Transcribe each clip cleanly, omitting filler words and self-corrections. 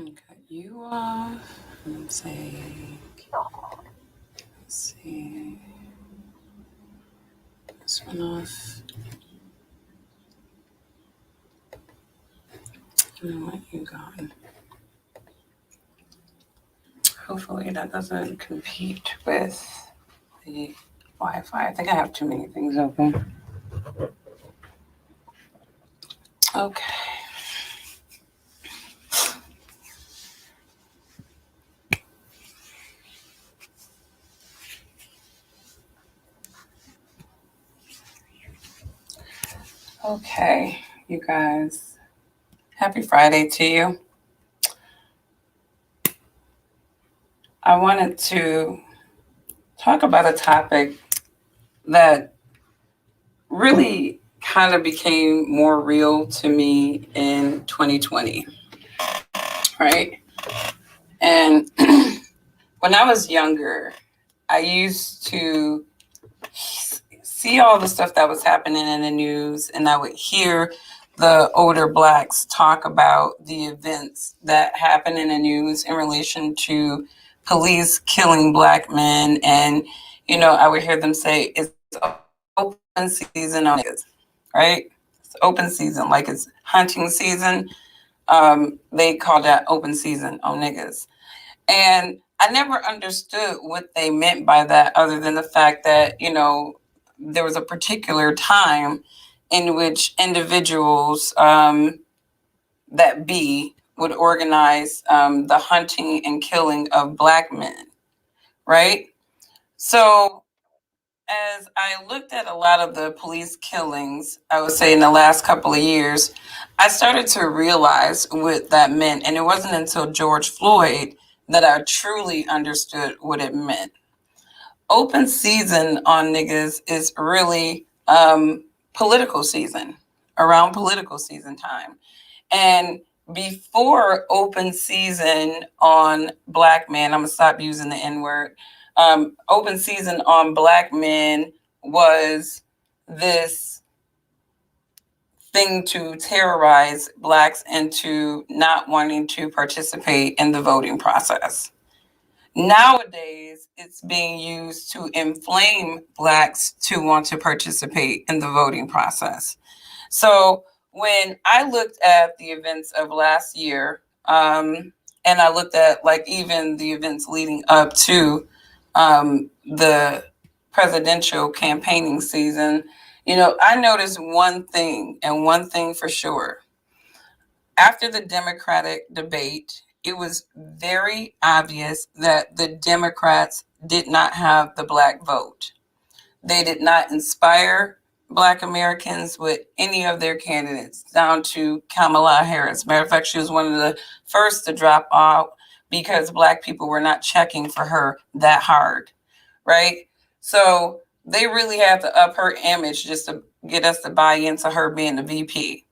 cut you off. Let's see. This one off. And let you gone. Hopefully that doesn't compete with the Wi-Fi. I think I have too many things open. Okay. Okay, you guys. Happy Friday to you. I wanted to talk about a topic that really kind of became more real to me in 2020, right? And when I was younger, I used to see all the stuff that was happening in the news, and I would hear the older blacks talk about the events that happen in the news in relation to police killing black men. And, I would hear them say, it's open season on niggas, right? It's open season, like it's hunting season. They call that open season on niggas. And I never understood what they meant by that, other than the fact that, there was a particular time in which individuals that would organize the hunting and killing of black men, right? So as I looked at a lot of the police killings, I would say in the last couple of years, I started to realize what that meant. And it wasn't until George Floyd that I truly understood what it meant. Open season on niggas is really political season, around political season time. And before open season on black men, I'm going to stop using the N word. Open season on black men was this thing to terrorize blacks into not wanting to participate in the voting process. Nowadays, it's being used to inflame blacks to want to participate in the voting process. So when I looked at the events of last year, and I looked at like even the events leading up to the presidential campaigning season, I noticed one thing, and one thing for sure. After the Democratic debate, it was very obvious that the Democrats did not have the black vote. They did not inspire Black Americans with any of their candidates, down to Kamala Harris. Matter of fact, she was one of the first to drop out because Black people were not checking for her that hard, right? So they really had to up her image just to get us to buy into her being the VP.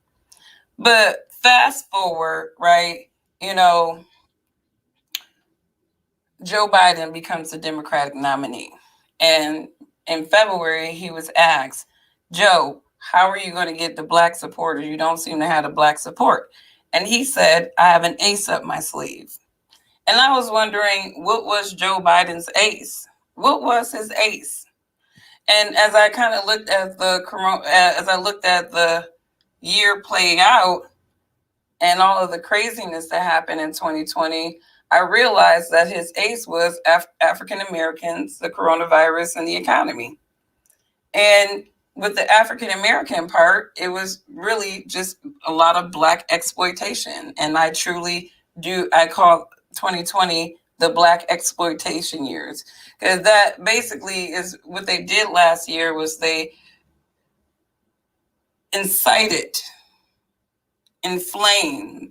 But fast forward, right? Joe Biden becomes the Democratic nominee. And in February, he was asked, Joe, how are you going to get the black support? You don't seem to have the black support. And he said, I have an ace up my sleeve. And I was wondering, what was Joe Biden's ace? What was his ace? And as I kind of looked at the year play out and all of the craziness that happened in 2020, I realized that his ace was African Americans, the coronavirus, and the economy. And with the African American part, it was really just a lot of black exploitation. And I call 2020 the black exploitation years. Because that basically is what they did last year, was they inflamed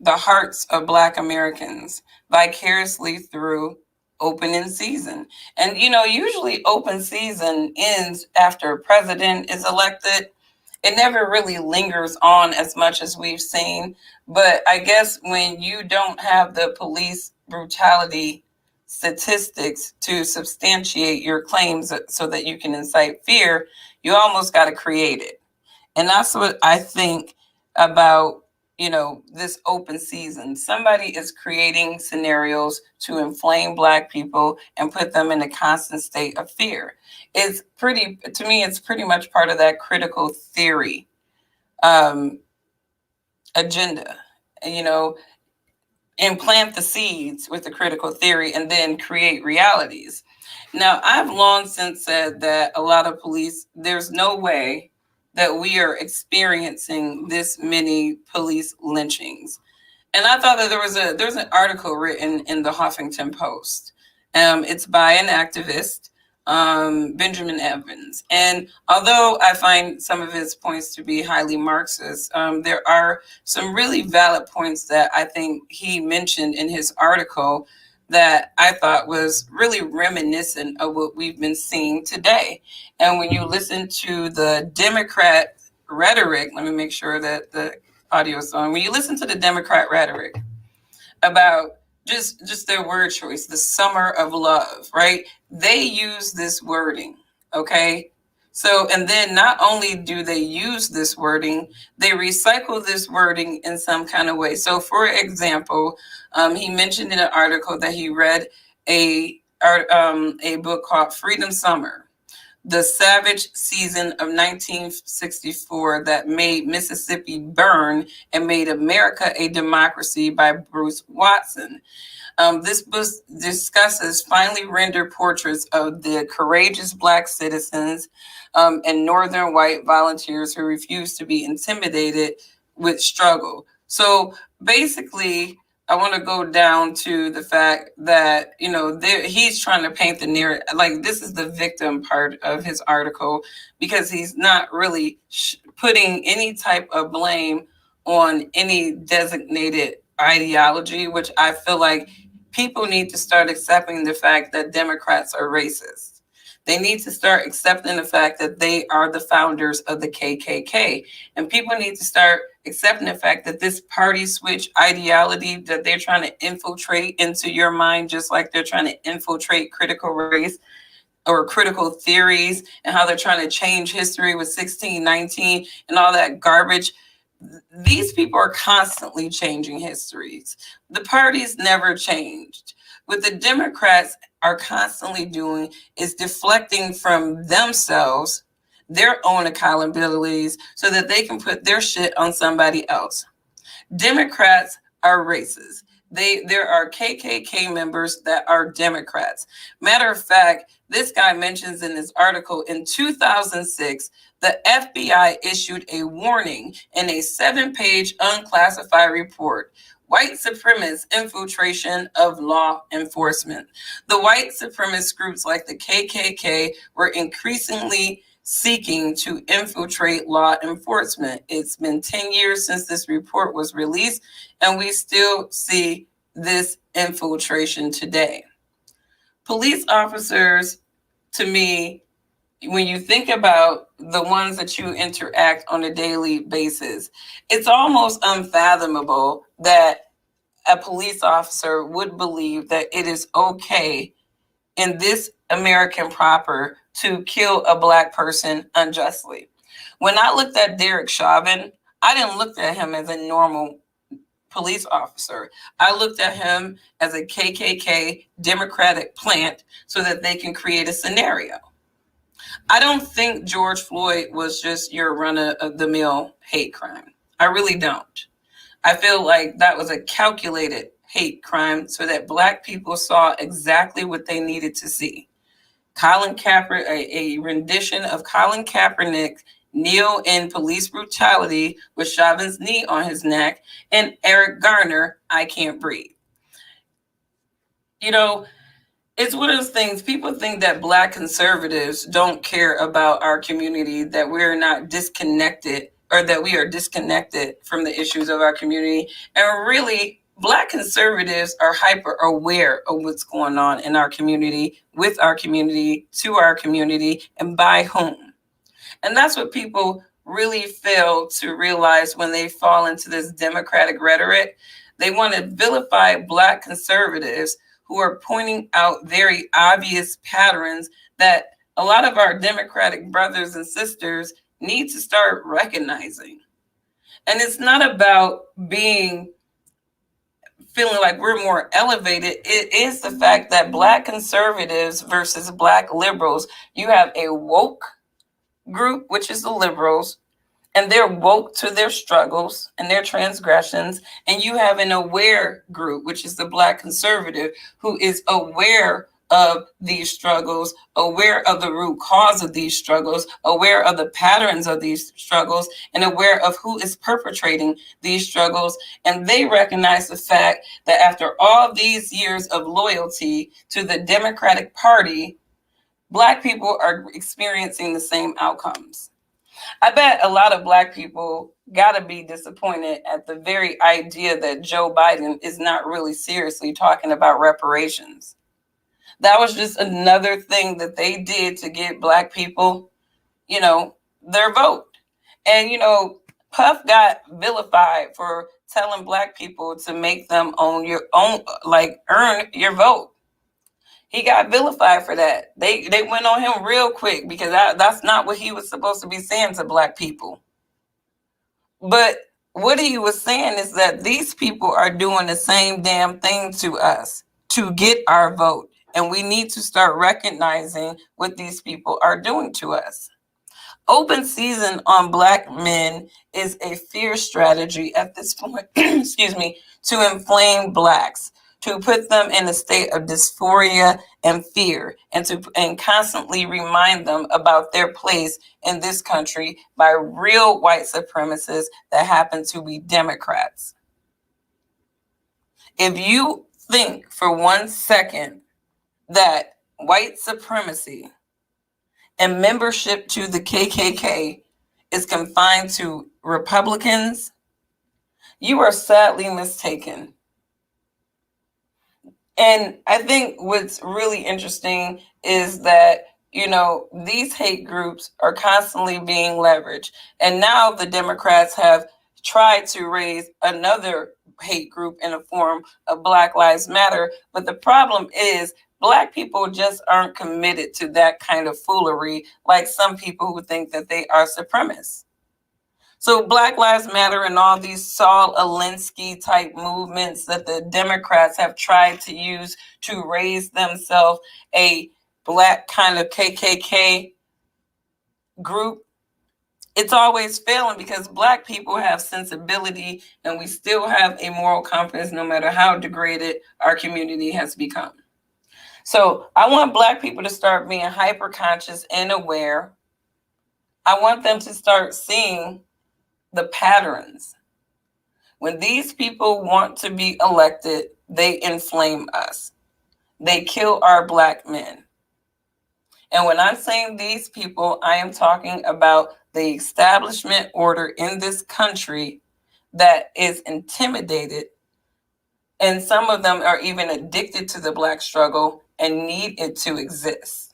the hearts of Black Americans vicariously through opening season. And, usually open season ends after a president is elected. It never really lingers on as much as we've seen. But I guess when you don't have the police brutality statistics to substantiate your claims so that you can incite fear, you almost got to create it. And that's what I think about this open season. Somebody is creating scenarios to inflame Black people and put them in a constant state of fear. To me, it's pretty much part of that critical theory um, agenda. You know, implant the seeds with the critical theory and then create realities. Now, I've long since said that a lot of police, there's no way that we are experiencing this many police lynchings. And I thought that there's an article written in the Huffington Post. It's by an activist, Benjamin Evans. And although I find some of his points to be highly Marxist, there are some really valid points that I think he mentioned in his article that I thought was really reminiscent of what we've been seeing today. And when you listen to the Democrat rhetoric, let me make sure that the audio song. When you listen to the Democrat rhetoric about just their word choice, the summer of love, right? They use this wording, okay? So, and then not only do they use this wording, they recycle this wording in some kind of way. So, for example, he mentioned in an article that he read a book called Freedom Summer, the savage season of 1964 that made Mississippi burn and made America a democracy by Bruce Watson. This book discusses finely rendered portraits of the courageous Black citizens and Northern white volunteers who refused to be intimidated with struggle. So basically, I want to go down to the fact that, he's trying to paint the narrative. Like, this is the victim part of his article, because he's not really putting any type of blame on any designated ideology, which I feel like people need to start accepting the fact that Democrats are racist. They need to start accepting the fact that they are the founders of the KKK. And people need to start accepting the fact that this party switch ideology that they're trying to infiltrate into your mind, just like they're trying to infiltrate critical race or critical theories, and how they're trying to change history with 1619 and all that garbage. These people are constantly changing histories. The parties never changed. What the Democrats are constantly doing is deflecting from themselves their own accountabilities so that they can put their shit on somebody else. Democrats are racist. There are KKK members that are Democrats. Matter of fact, this guy mentions in his article in 2006, the FBI issued a warning in a 7-page unclassified report: white supremacist infiltration of law enforcement. The white supremacist groups like the KKK were increasingly seeking to infiltrate law enforcement. It's been 10 years since this report was released, and we still see this infiltration today. Police officers, to me, when you think about the ones that you interact on a daily basis, it's almost unfathomable that a police officer would believe that it is okay in this American proper to kill a Black person unjustly. When I looked at Derek Chauvin, I didn't look at him as a normal police officer. I looked at him as a KKK Democratic plant so that they can create a scenario. I don't think George Floyd was just your run-of-the-mill hate crime. I really don't. I feel like that was a calculated hate crime so that Black people saw exactly what they needed to see. Colin Kaepernick, a rendition of Colin Kaepernick kneel in police brutality with Chauvin's knee on his neck, and Eric Garner, I Can't Breathe. It's one of those things. People think that Black conservatives don't care about our community, that we're not disconnected, or that we are disconnected from the issues of our community. And really, Black conservatives are hyper aware of what's going on in our community, with our community, to our community, and by whom. And that's what people really fail to realize when they fall into this Democratic rhetoric. They want to vilify Black conservatives who are pointing out very obvious patterns that a lot of our Democratic brothers and sisters need to start recognizing. And it's not about feeling like we're more elevated. It is the fact that Black conservatives versus Black liberals, you have a woke group, which is the liberals, and they're woke to their struggles and their transgressions. And you have an aware group, which is the Black conservative, who is aware of these struggles, aware of the root cause of these struggles, aware of the patterns of these struggles, and aware of who is perpetrating these struggles. And they recognize the fact that after all these years of loyalty to the Democratic Party, Black people are experiencing the same outcomes. I bet a lot of Black people got to be disappointed at the very idea that Joe Biden is not really seriously talking about reparations. That was just another thing that they did to get Black people, their vote. And, Puff got vilified for telling Black people to make them earn your vote. He got vilified for that. They went on him real quick because that's not what he was supposed to be saying to Black people. But what he was saying is that these people are doing the same damn thing to us to get our vote. And we need to start recognizing what these people are doing to us. Open season on Black men is a fear strategy at this point, excuse me, to inflame Blacks, to put them in a state of dysphoria and fear, and constantly remind them about their place in this country by real white supremacists that happen to be Democrats. If you think for 1 second that white supremacy and membership to the KKK is confined to Republicans, you are sadly mistaken. And I think what's really interesting is that, these hate groups are constantly being leveraged. And now the Democrats have tried to raise another hate group in the form of Black Lives Matter. But the problem is Black people just aren't committed to that kind of foolery like some people who think that they are supremacists. So Black Lives Matter and all these Saul Alinsky type movements that the Democrats have tried to use to raise themselves a Black kind of KKK group, it's always failing because Black people have sensibility and we still have a moral compass no matter how degraded our community has become. So I want Black people to start being hyper conscious and aware. I want them to start seeing the patterns. When these people want to be elected, they inflame us. They kill our Black men. And when I'm saying these people, I am talking about the establishment order in this country that is intimidated. And some of them are even addicted to the Black struggle and need it to exist.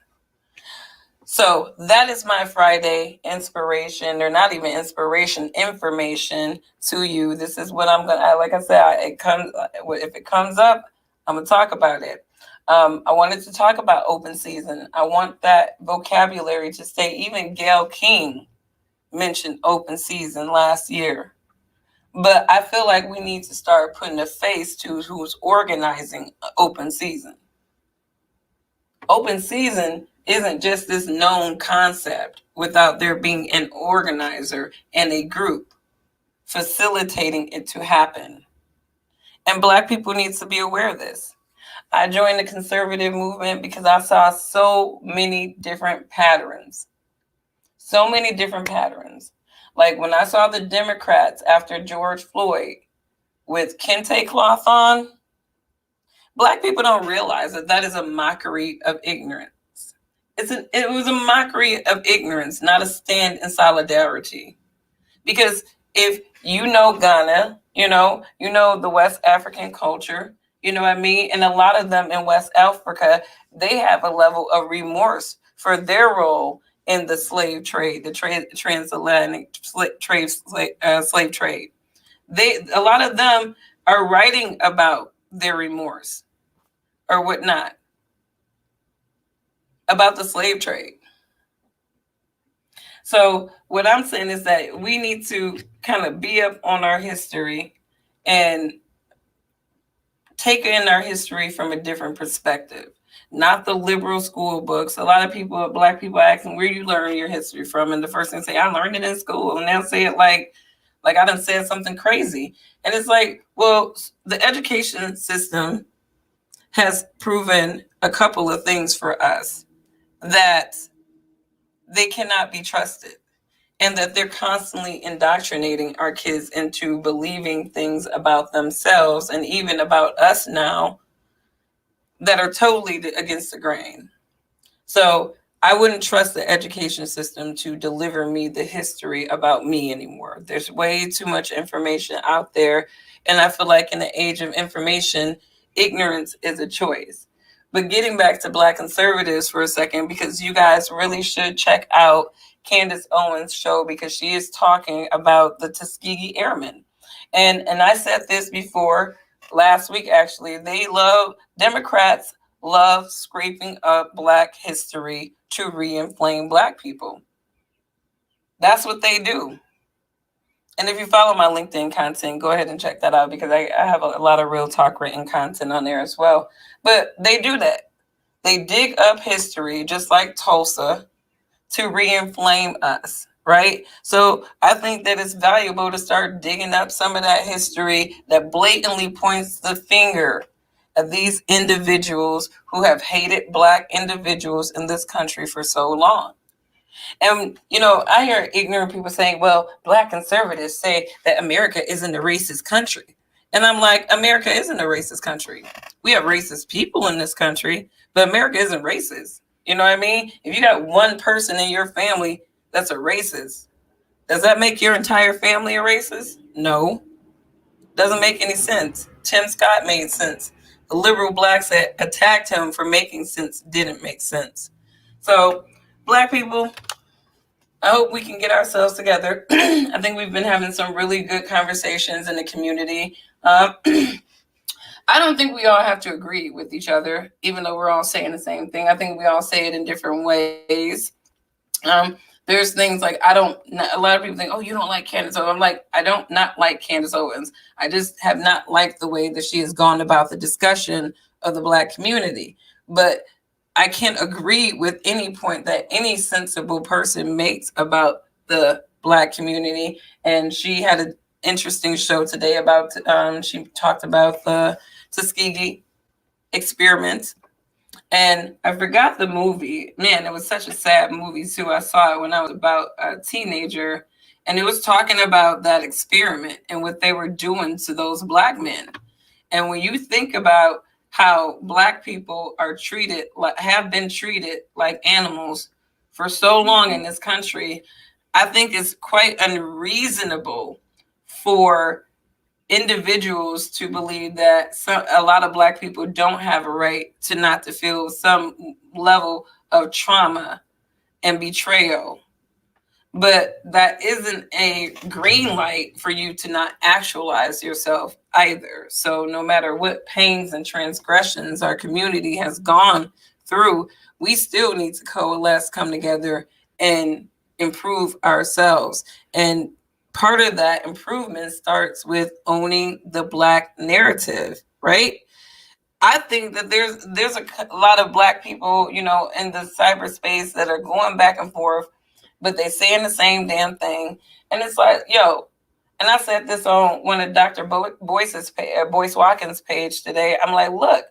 So that is my Friday inspiration, or not even inspiration, information to you. This is what I'm gonna. Like I said, if it comes up, I'm gonna talk about it. I wanted to talk about open season. I want that vocabulary to stay. Even Gayle King mentioned open season last year, but I feel like we need to start putting a face to who's organizing open season. Open season isn't just this known concept without there being an organizer and a group facilitating it to happen. And Black people need to be aware of this. I joined the conservative movement because I saw so many different patterns. So many different patterns. Like when I saw the Democrats after George Floyd with kente cloth on, Black people don't realize that that is a mockery of ignorance. It was a mockery of ignorance, not a stand in solidarity. Because if you know Ghana, you know the West African culture, you know what I mean? And a lot of them in West Africa, they have a level of remorse for their role in the slave trade, the transatlantic slave trade. A lot of them are writing about their remorse or whatnot about the slave trade. So what I'm saying is that we need to kind of be up on our history and take in our history from a different perspective, not the liberal school books. A lot of people, black people, ask them where you learn your history from, and the first thing say, I learned it in school, and they'll say it like I done said something crazy, and it's like, well, the education system has proven a couple of things for us, that they cannot be trusted, and that they're constantly indoctrinating our kids into believing things about themselves and even about us now that are totally against the grain. So I wouldn't trust the education system to deliver me the history about me anymore. There's way too much information out there. And I feel like in the age of information, ignorance is a choice. But getting back to Black conservatives for a second, because you guys really should check out Candace Owens' show, because she is talking about the Tuskegee Airmen. And I said this before last week, actually. Democrats love scraping up Black history to re-inflame Black people. That's what they do. And if you follow my LinkedIn content, go ahead and check that out, because I have a lot of real talk written content on there as well. But they do that. They dig up history, just like Tulsa, to re-inflame us, right? So I think that it's valuable to start digging up some of that history that blatantly points the finger at these individuals who have hated Black individuals in this country for so long. And, I hear ignorant people saying, well, Black conservatives say that America isn't a racist country. And I'm like, America isn't a racist country. We have racist people in this country, but America isn't racist. You know what I mean? If you got one person in your family that's a racist, does that make your entire family a racist? No. Doesn't make any sense. Tim Scott made sense. The liberal Blacks that attacked him for making sense didn't make sense. So, Black people, I hope we can get ourselves together. I think we've been having some really good conversations in the community. I don't think we all have to agree with each other, even though we're all saying the same thing. I think we all say it in different ways. There's things like a lot of people think, oh, you don't like Candace Owens. I'm like, I don't not like Candace Owens. I just have not liked the way that she has gone about the discussion of the Black community. But I can't agree with any point that any sensible person makes about the Black community. And she had an interesting show today about, she talked about the Tuskegee experiment. And I forgot the movie. Man, it was such a sad movie, too. I saw it when I was about a teenager. And it was talking about that experiment and what they were doing to those Black men. And when you think about how Black people are treated, have been treated like animals for so long in this country, I think it's quite unreasonable for individuals to believe that a lot of Black people don't have a right to not to feel some level of trauma and betrayal. But that isn't a green light for you to not actualize yourself either. So no matter what pains and transgressions our community has gone through, we still need to coalesce, come together, and improve ourselves. And part of that improvement starts with owning the Black narrative, right? I think that there's a lot of Black people, in the cyberspace that are going back and forth, but they saying the same damn thing. And it's like, yo, and I said this on one of Dr. Boyce Watkins' page today. I'm like, look,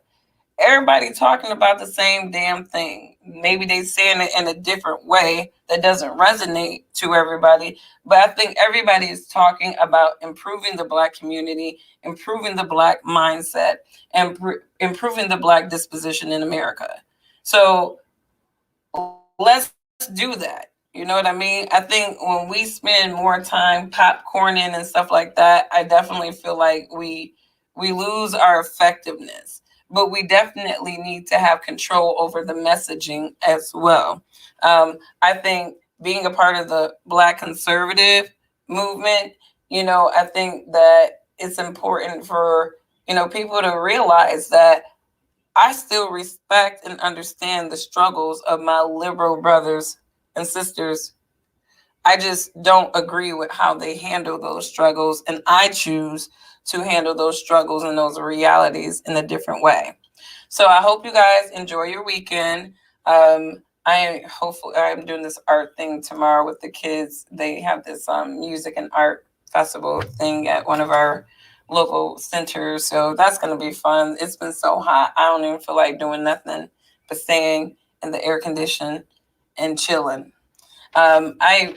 everybody talking about the same damn thing. Maybe they saying it in a different way that doesn't resonate to everybody. But I think everybody is talking about improving the Black community, improving the Black mindset, and improving the Black disposition in America. So let's do that. You know what I mean? I think when we spend more time popcorning and stuff like that, I definitely feel like we lose our effectiveness. But we definitely need to have control over the messaging as well. I think being a part of the Black conservative movement, I think that it's important for, people to realize that I still respect and understand the struggles of my liberal brothers and sisters I just don't agree with how they handle those struggles, and I choose to handle those struggles and those realities in a different way. So I hope you guys enjoy your weekend. I'm doing this art thing tomorrow with the kids. They have this music and art festival thing at one of our local centers, so that's going to be fun. It's been so hot. I don't even feel like doing nothing but staying in the air condition and chilling. I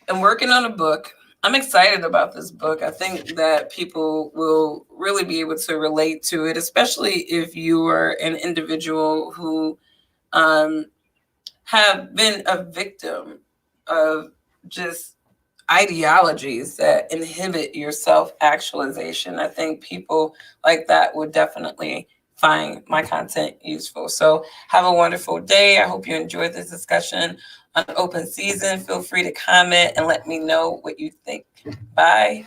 am working on a book. I'm excited about this book. I think that people will really be able to relate to it, especially if you are an individual who um, have been a victim of just ideologies that inhibit your self actualization. I think people like that would definitely find my content useful. So, have a wonderful day. I hope you enjoyed this discussion on open season. Feel free to comment and let me know what you think. Bye.